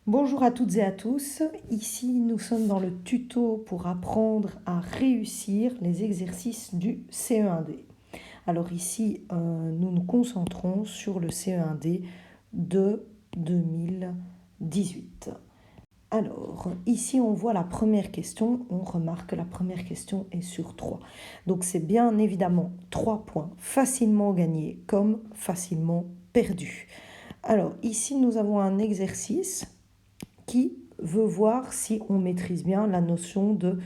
Bonjour à toutes et à tous, ici nous sommes dans le tuto pour apprendre à réussir les exercices du CE1D. Alors ici, nous nous concentrons sur le CE1D de 2018. Alors, ici on voit la première question, on remarque que la première question est sur 3. Donc c'est bien évidemment 3 points facilement gagnés comme facilement perdus. Alors ici nous avons un exercice qui veut voir si on maîtrise bien la notion de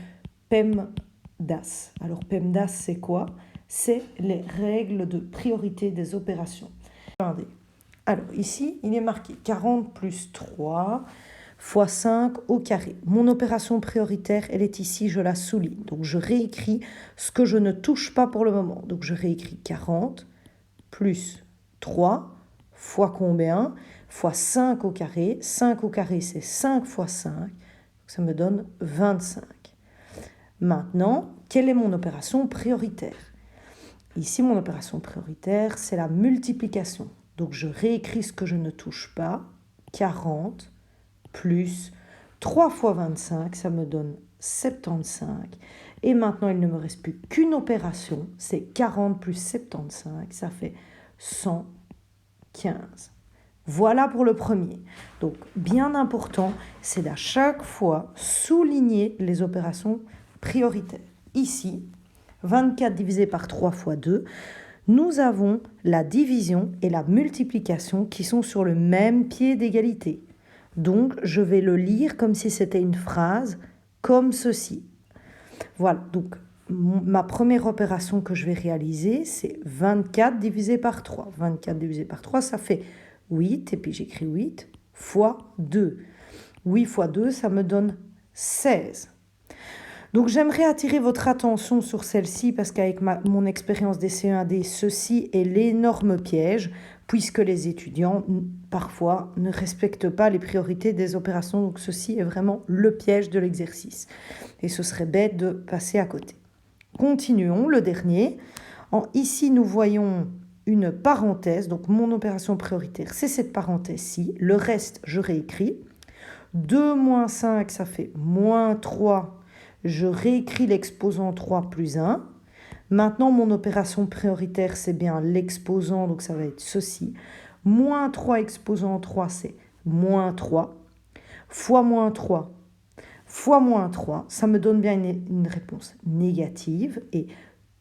PEMDAS. Alors PEMDAS, c'est quoi? C'est les règles de priorité des opérations. Alors ici, il est marqué 40 plus 3 fois 5 au carré. Mon opération prioritaire, elle est ici, je la souligne. Donc je réécris ce que je ne touche pas pour le moment. Donc je réécris 40 plus 3 fois combien? Fois 5 au carré. 5 au carré, c'est 5 fois 5. Ça me donne 25. Maintenant, quelle est mon opération prioritaire? Ici, mon opération prioritaire, c'est la multiplication. Donc, je réécris ce que je ne touche pas. 40 plus 3 fois 25, ça me donne 75. Et maintenant, il ne me reste plus qu'une opération. C'est 40 plus 75, ça fait 115. Voilà pour le premier. Donc, bien important, c'est d'à chaque fois souligner les opérations prioritaires. Ici, 24 divisé par 3 fois 2, nous avons la division et la multiplication qui sont sur le même pied d'égalité. Donc, je vais le lire comme si c'était une phrase, comme ceci. Voilà, donc ma première opération que je vais réaliser, c'est 24 divisé par 3. 24 divisé par 3, ça fait 8, et puis j'écris 8 fois 2. 8 fois 2, ça me donne 16. Donc j'aimerais attirer votre attention sur celle-ci parce qu'avec mon expérience des CE1D, ceci est l'énorme piège puisque les étudiants parfois ne respectent pas les priorités des opérations. Donc ceci est vraiment le piège de l'exercice. Et ce serait bête de passer à côté. Continuons, le dernier. Ici, nous voyons une parenthèse. Donc mon opération prioritaire, c'est cette parenthèse-ci. Le reste, je réécris. 2 moins 5, ça fait moins 3. Je réécris l'exposant 3 plus 1. Maintenant, mon opération prioritaire, c'est bien l'exposant, donc ça va être ceci. Moins 3 exposant 3, c'est moins 3. Fois moins 3, fois moins 3, ça me donne bien une réponse négative. Et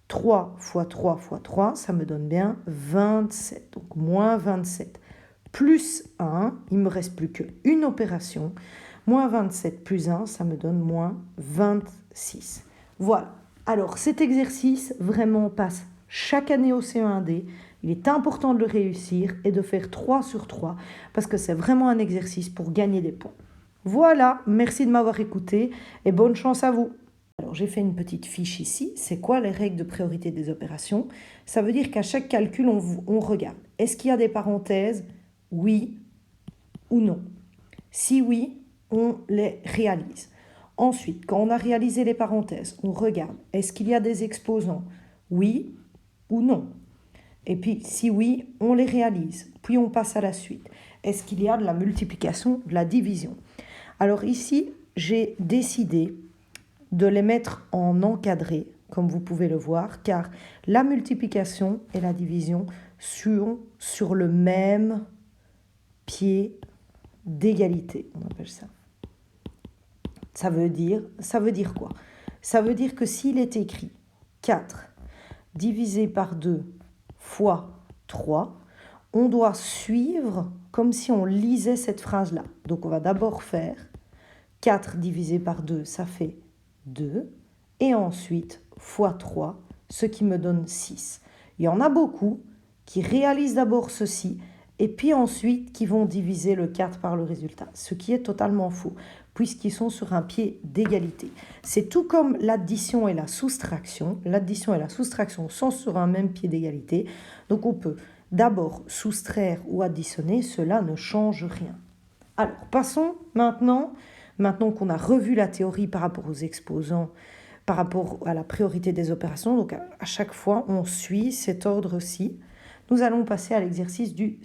3 fois 3 fois 3, ça me donne bien 27. Donc moins 27 plus 1, il ne me reste plus qu'une opération. Moins 27 plus 1, ça me donne moins 26. Voilà. Alors, cet exercice vraiment passe chaque année au CE1D. Il est important de le réussir et de faire 3 sur 3 parce que c'est vraiment un exercice pour gagner des points. Voilà, merci de m'avoir écouté et bonne chance à vous. Alors, j'ai fait une petite fiche ici. C'est quoi les règles de priorité des opérations? Ça veut dire qu'à chaque calcul, on regarde. Est-ce qu'il y a des parenthèses? Oui ou non. Si oui, on les réalise. Ensuite, quand on a réalisé les parenthèses, on regarde, est-ce qu'il y a des exposants? Oui ou non. Et puis, si oui, on les réalise. Puis, on passe à la suite. Est-ce qu'il y a de la multiplication, de la division? Alors ici, j'ai décidé de les mettre en encadré, comme vous pouvez le voir, car la multiplication et la division sont sur le même pied d'égalité, on appelle ça. Ça veut dire quoi? Ça veut dire que s'il est écrit 4 divisé par 2 fois 3, on doit suivre comme si on lisait cette phrase-là. Donc on va d'abord faire 4 divisé par 2, ça fait 2. Et ensuite, fois 3, ce qui me donne 6. Il y en a beaucoup qui réalisent d'abord ceci et puis ensuite qui vont diviser le 4 par le résultat, ce qui est totalement faux, puisqu'ils sont sur un pied d'égalité. C'est tout comme l'addition et la soustraction. L'addition et la soustraction sont sur un même pied d'égalité. Donc on peut d'abord soustraire ou additionner, cela ne change rien. Alors passons maintenant qu'on a revu la théorie par rapport aux exposants, par rapport à la priorité des opérations, donc à chaque fois on suit cet ordre-ci. Nous allons passer à l'exercice du